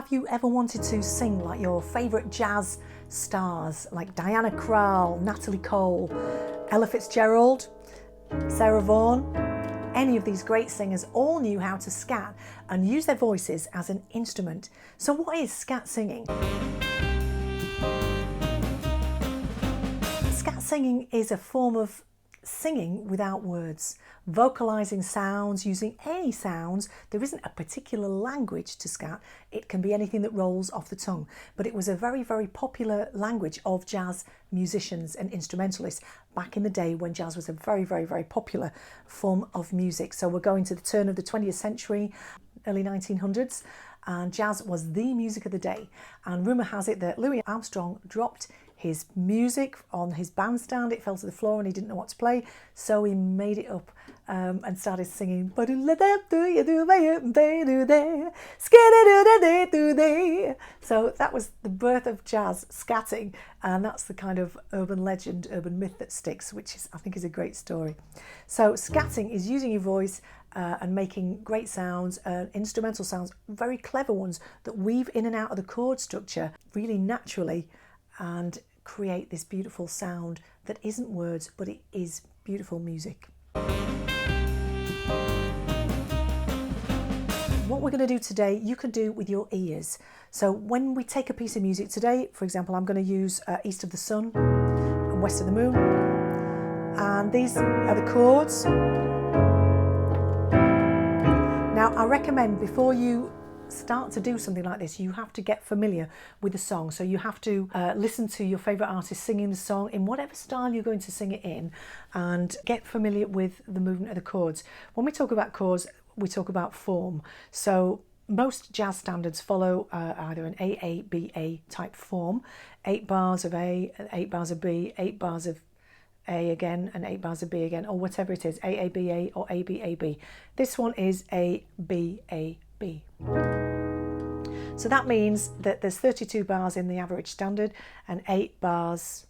Have you ever wanted to sing like your favourite jazz stars, like Diana Krall, Natalie Cole, Ella Fitzgerald, Sarah Vaughan? Any of these great singers all knew how to scat and use their voices as an instrument. So what is scat singing? Scat singing is a form of singing without words, vocalizing sounds, using any sounds. There isn't a particular language to scat. It can be anything that rolls off the tongue. But it was a very, very popular language of jazz musicians and instrumentalists back in the day when jazz was a very, very, very popular form of music. So we're going to the turn of the 20th century, early 1900s, and jazz was the music of the day. And rumour has it that Louis Armstrong dropped his music on his bandstand. It fell to the floor and he didn't know what to play, so he made it up and started singing. So that was the birth of jazz scatting, and that's the kind of urban legend, urban myth that sticks, which is, I think, is a great story. So scatting is using your voice and making great sounds, instrumental sounds, very clever ones that weave in and out of the chord structure really naturally and create this beautiful sound that isn't words, but it is beautiful music. What we're going to do today, you can do with your ears. So when we take a piece of music today, for example, I'm going to use East of the Sun and West of the Moon, and these are the chords. Now, I recommend before you start to do something like this, you have to get familiar with the song. So you have to listen to your favourite artist singing the song in whatever style you're going to sing it in, and get familiar with the movement of the chords. When we talk about chords, we talk about form. So most jazz standards follow either an AABA type form, 8 bars of A, 8 bars of B, 8 bars of A again, and 8 bars of B again, or whatever it is, AABA or ABAB. This one is ABAB. So that means that there's 32 bars in the average standard, and 8 bars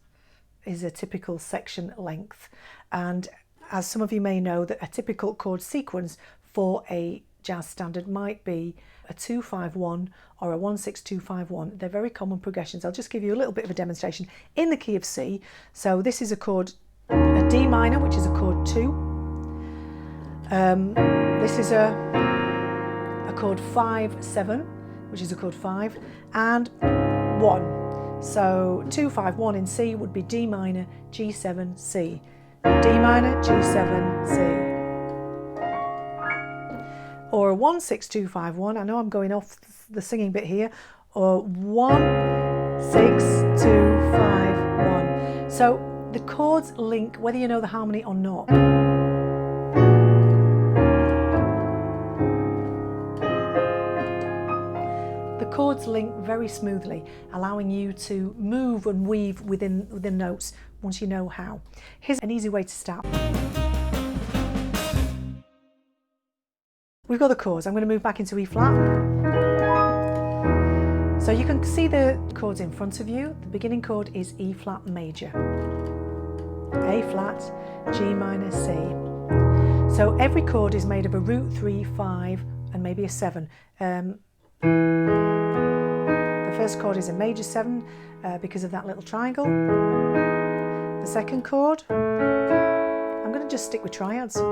is a typical section length. And as some of you may know, that a typical chord sequence for a jazz standard might be a 2-5-1 or a 1-6-2-5-1. They're very common progressions. I'll just give you a little bit of a demonstration in the key of C. So this is a chord, a D minor, which is a chord 2. This is a chord 5-7, which is a chord 5, and 1. So 2-5-1 in C would be D minor, G7, C. D minor, G7, C. Or a 1-6-2-5-1, I know I'm going off the singing bit here, or 1-6-2-5-1. So the chords link whether you know the harmony or not. The chords link very smoothly, allowing you to move and weave within notes once you know how. Here's an easy way to start. We've got the chords. I'm going to move back into E flat. So you can see the chords in front of you. The beginning chord is E flat major, A flat, G minor, C. So every chord is made of a root 3, 5, and maybe a 7. The first chord is a major 7 because of that little triangle. The second chord, I'm going to just stick with triads.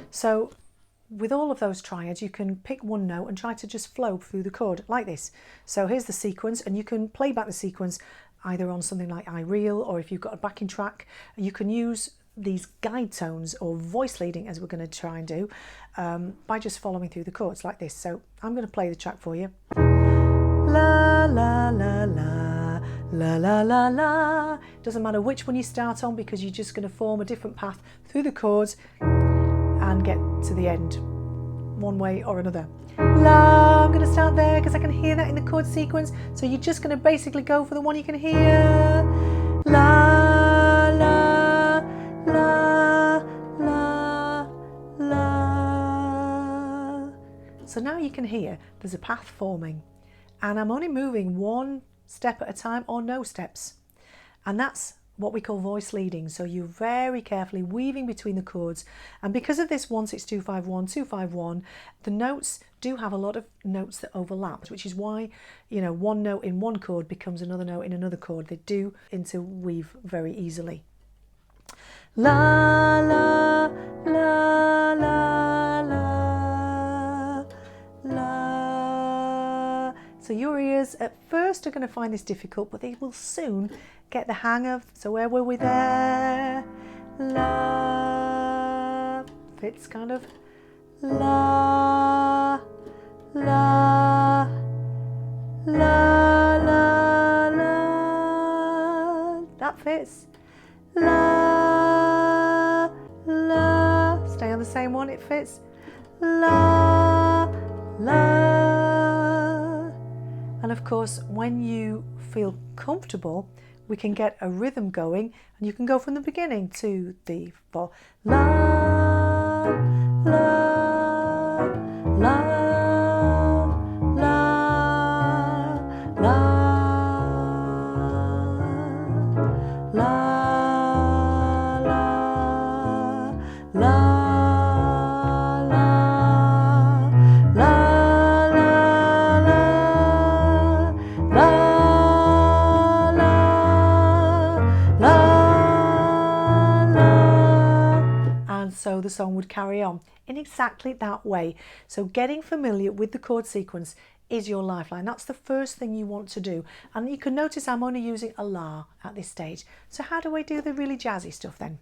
So with all of those triads, you can pick one note and try to just flow through the chord like this. So here's the sequence, and you can play back the sequence either on something like iReal, or if you've got a backing track, you can use these guide tones or voice leading, as we're going to try and do, by just following through the chords like this. So I'm going to play the track for you. La la la la, la la la la. Doesn't matter which one you start on, because you're just going to form a different path through the chords and get to the end one way or another. La, I'm going to start there because I can hear that in the chord sequence. So you're just going to basically go for the one you can hear. La, la, la, la, la. So now you can hear there's a path forming, and I'm only moving one step at a time or no steps. And that's what we call voice leading. So you're very carefully weaving between the chords. And because of this 1 6 2 5 1 2 5 1, the notes do have a lot of notes that overlap, which is why, you know, one note in one chord becomes another note in another chord. They do interweave very easily. La la la la la la. So your ears at first are going to find this difficult, but they will soon get the hang of. So where were we there? La. Fits kind of. La la la la la. That fits. La la. Stay on the same one. It fits. La la. And of course, when you feel comfortable, we can get a rhythm going, and you can go from the beginning. 2 3 4. La la la la la la la la. So the song would carry on in exactly that way. So getting familiar with the chord sequence is your lifeline. That's the first thing you want to do. And you can notice I'm only using a la at this stage. So how do I do the really jazzy stuff then?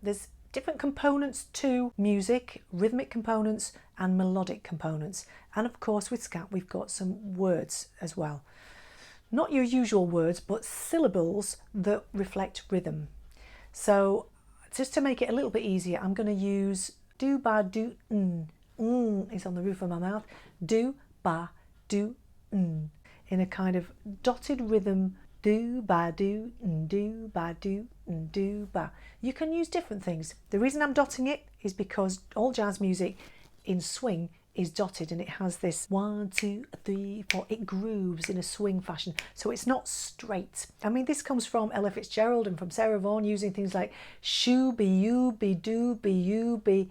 There's different components to music, rhythmic components and melodic components. And of course with scat we've got some words as well. Not your usual words, but syllables that reflect rhythm. So just to make it a little bit easier, I'm going to use do, ba, do, is on the roof of my mouth. Do, ba, do, in a kind of dotted rhythm. Do, ba, do, ba, do, ba. You can use different things. The reason I'm dotting it is because all jazz music in swing is dotted, and it has this 1 2 3 4. It grooves in a swing fashion, so it's not straight. I mean, this comes from Ella Fitzgerald and from Sarah Vaughan, using things like shoo-be, you-be, do-be, you-be,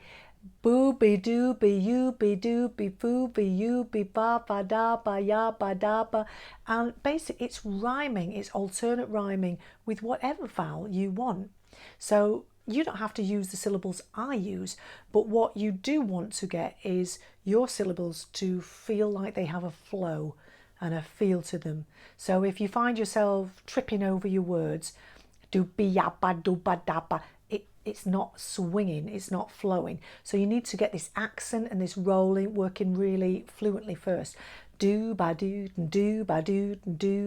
boo-be, do-be, you-be, do-be, foo-be, you-be, ba-ba-da-ba, ya-ba-da-ba. And basically it's rhyming, it's alternate rhyming with whatever vowel you want. So you don't have to use the syllables I use, but what you do want to get is your syllables to feel like they have a flow and a feel to them. So if you find yourself tripping over your words, do-be-ya-ba-do-ba-da-ba, it's not swinging, it's not flowing. So you need to get this accent and this rolling working really fluently first. Do ba do ba do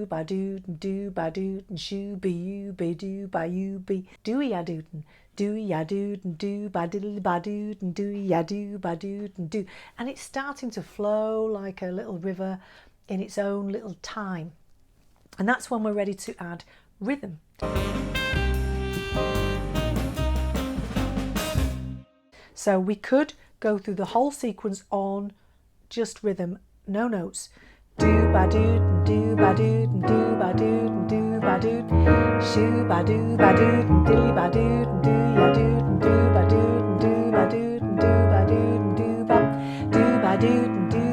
ba do ba do shoo be you be do ba you be do ya do ba diddly ba do ya do ba do, and it's starting to flow like a little river in its own little time, and that's when we're ready to add rhythm. So we could go through the whole sequence on just rhythm, no notes. Do ba do ba do ba do ba do shoo ba do diddly ba do ya do ba do ba do ba do ba ba do ba do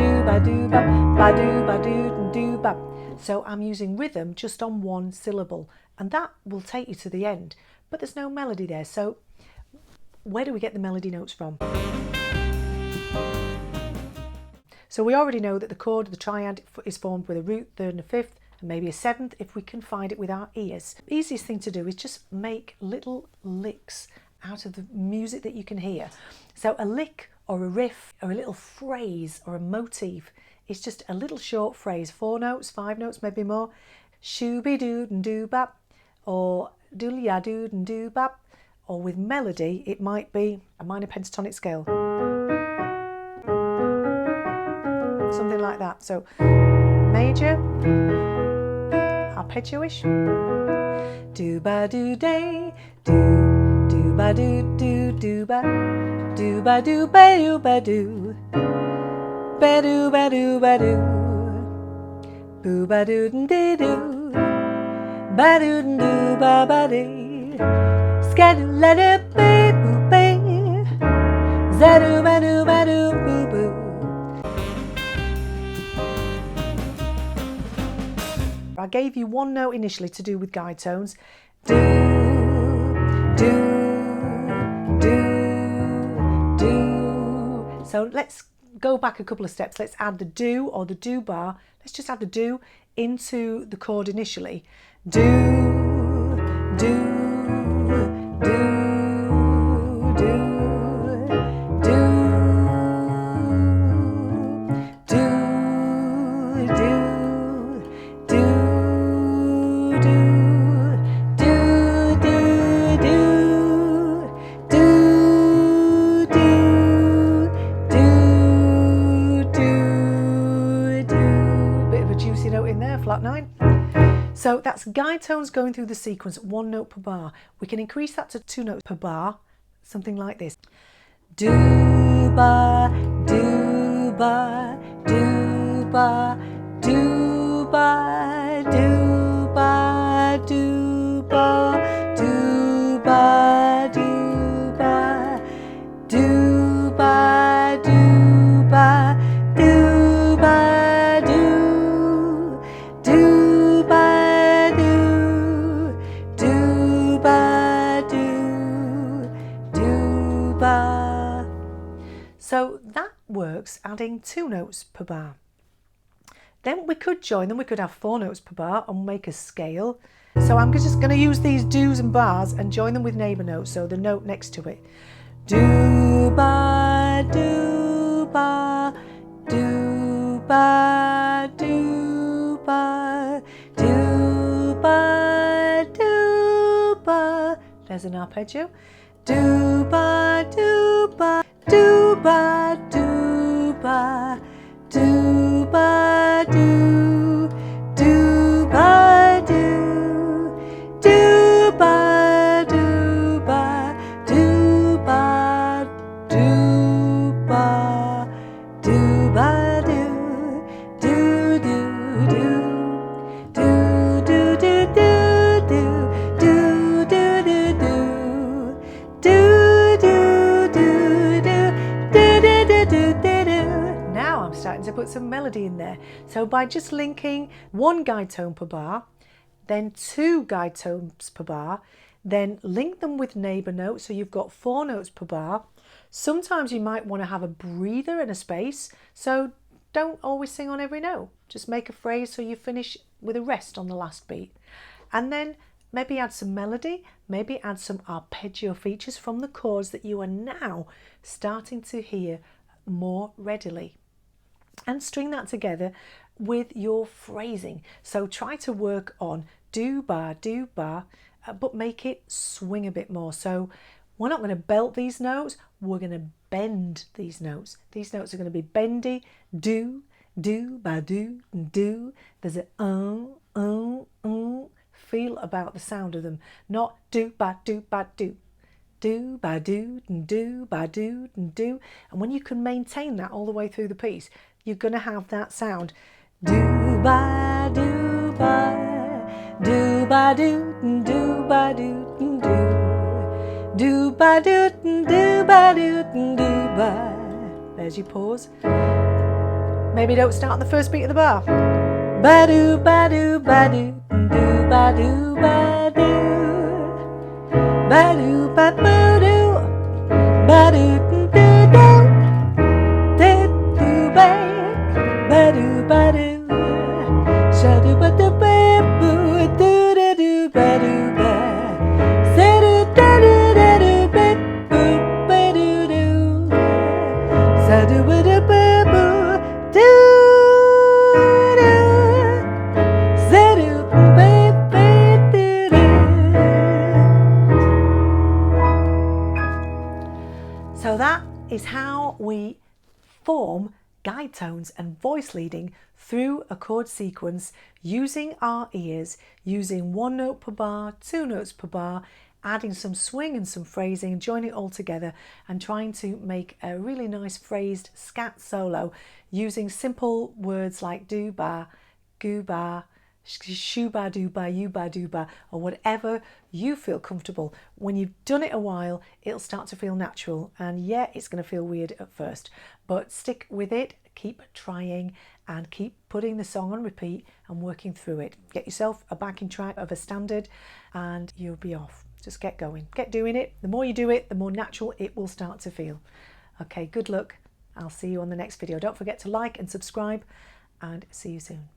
ba do ba ba do ba do ba do ba. So I'm using rhythm just on one syllable, and that will take you to the end, but there's no melody there. So where do we get the melody notes from? So we already know that the chord, the triad, is formed with a root, third and a fifth, and maybe a seventh if we can find it with our ears. The easiest thing to do is just make little licks out of the music that you can hear. So a lick or a riff or a little phrase or a motif is just a little short phrase, 4 notes, 5 notes, maybe more. Shoo-be-doo-doo-bap, or doodly-ya-doo-doo-bap, or with melody, it might be a minor pentatonic scale. Something like that. So major, arpeggio-ish. Do-ba-do-day, do Do ba do do do ba do ba do ba do ba do ba do ba do ba do boo ba do dee do ba do do ba ba dee scat let it be boo be za do ba do boo boo. I gave you one note initially to do with guide tones. Do, do, do, do. So let's go back a couple of steps. Let's add the do or the do bar. Let's just add the do into the chord initially. Do, do, do, do, do, do, flat 9. So that's guide tones going through the sequence, 1 note per bar. We can increase that to 2 notes per bar, something like this. Do ba do ba do ba do ba do ba do ba do ba do ba do ba do ba do ba do do ba do ba do ba. So that works, adding 2 notes per bar. Then we could join them, we could have 4 notes per bar and make a scale. So I'm just going to use these do's and bars and join them with neighbour notes, so the note next to it. Do ba do ba do ba do ba do ba do ba. There's an arpeggio. Do ba do ba do ba do ba do ba do do ba do do ba do ba do ba do ba do ba do do do do do do do do do do do do. Now I'm starting to put some melody in there. So by just linking 1 guide tone per bar, then 2 guide tones per bar, then link them with neighbour notes, so you've got 4 notes per bar. Sometimes you might want to have a breather and a space, so don't always sing on every note. Just make a phrase so you finish with a rest on the last beat. And then maybe add some melody, maybe add some arpeggio features from the chords that you are now starting to hear more readily. And string that together with your phrasing. So try to work on do bar, but make it swing a bit more. So we're not going to belt these notes, we're going to bend these notes. These notes are going to be bendy. Do, ba do, do. There's a feel about the sound of them, not do ba do ba do. Do ba do ba do do. And when you can maintain that all the way through the piece, you're going to have that sound. Do ba do ba do ba do ba do do do ba do ba do ba. There's your pause. Maybe don't start on the first beat of the bar. Ba do ba do ba do ba do ba do ba do ba ba do ba do do do do ba ba do ba do sha do ba do ba boo do do do ba do ba sa do da do da do ba boo ba do do sa do ba do ba boo do. So that is how we form guide tones and voice leading through a chord sequence using our ears, using 1 note per bar, 2 notes per bar, adding some swing and some phrasing, joining it all together and trying to make a really nice phrased scat solo using simple words like do-ba, goo-ba, shoo-ba, do-ba, you-ba, do-ba, or whatever you feel comfortable. When you've done it a while, it'll start to feel natural, and yeah, it's going to feel weird at first, but stick with it, keep trying and keep putting the song on repeat and working through it. Get yourself a backing track of a standard and you'll be off. Just get going, get doing it. The more you do it, the more natural it will start to feel. Okay, good luck. I'll see you on the next video. Don't forget to like and subscribe, and see you soon.